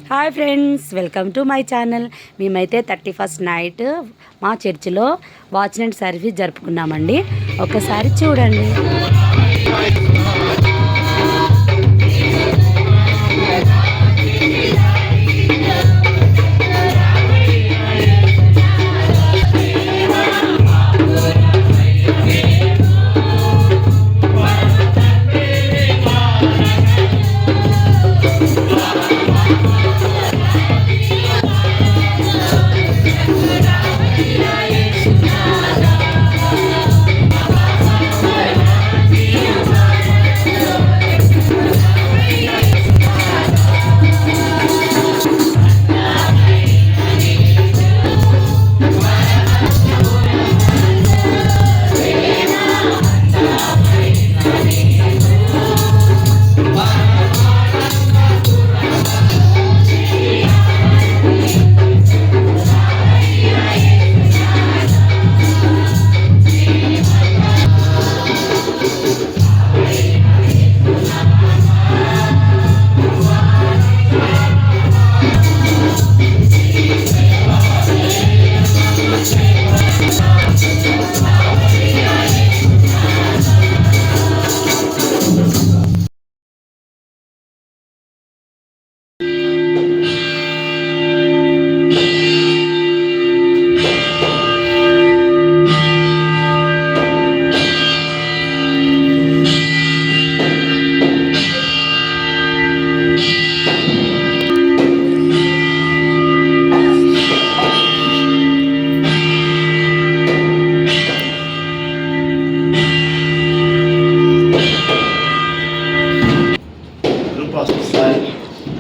Hi friends, welcome to my channel. మేమైతే 31st night మా చర్చిలో వాచ్ నైట్ సర్వీస్ జరుపుకున్నామండి. ఒకసారి చూడండి.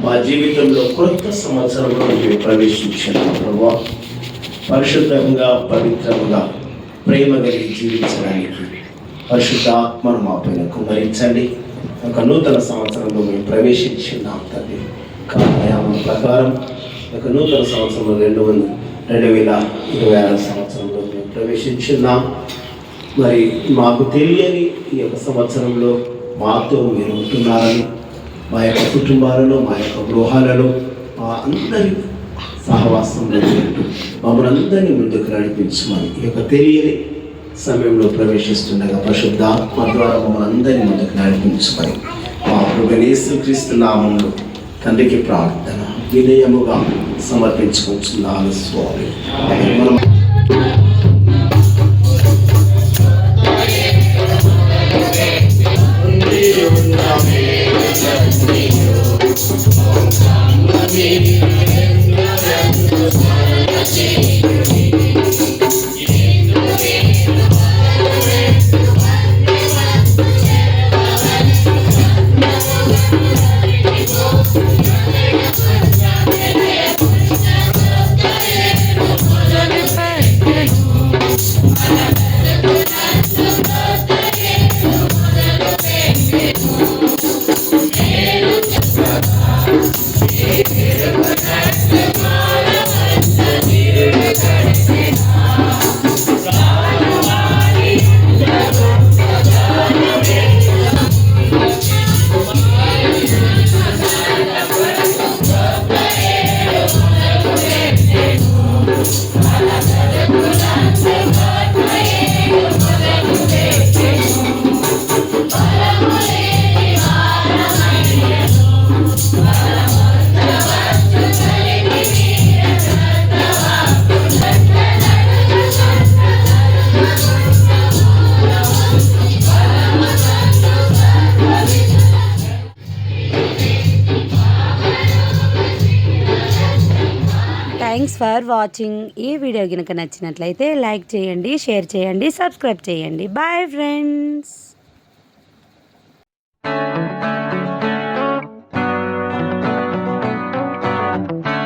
మా జీవితంలో కొత్త సంవత్సరంలో మేము ప్రవేశించిన ప్రభు పరిశుద్ధంగా పవిత్రంగా ప్రేమ కలిగి జీవించడానికి పరిశుద్ధ ఆత్మను మా పైన కుమరించండి. ఒక నూతన సంవత్సరంలో మేము ప్రవేశించున్నాం తండ్రి. కాలయామం ప్రకారం ఒక నూతన సంవత్సరంలో 2026 సంవత్సరంలో మేము ప్రవేశించున్నాం. మరి మాకు తెలియని ఈ యొక్క సంవత్సరంలో మాతో మీరు ఉంటున్నారని, మా యొక్క కుటుంబాలలో, మా యొక్క గృహాలలో, మా అందరి సహవాసంలో మమ్మల్ని అందరినీ ముందుకు నడిపించమని ఈ యొక్క తెలియని సమయంలో ప్రవేశిస్తుండగా పరిశుద్ధాత్మ ద్వారా మమ్మల్ని అందరినీ ముందుకు నడిపించమని మా ప్రభువైన యేసుక్రీస్తు నామములో తండ్రికి ప్రార్థన వినయముగా సమర్పించుకుంటున్నాను స్వామి. మనం థ్యాంక్స్ ఫర్ వాచింగ్. ఈ వీడియో కనుక నచ్చినట్లయితే లైక్ చేయండి, షేర్ చేయండి, సబ్స్క్రైబ్ చేయండి. Bye friends.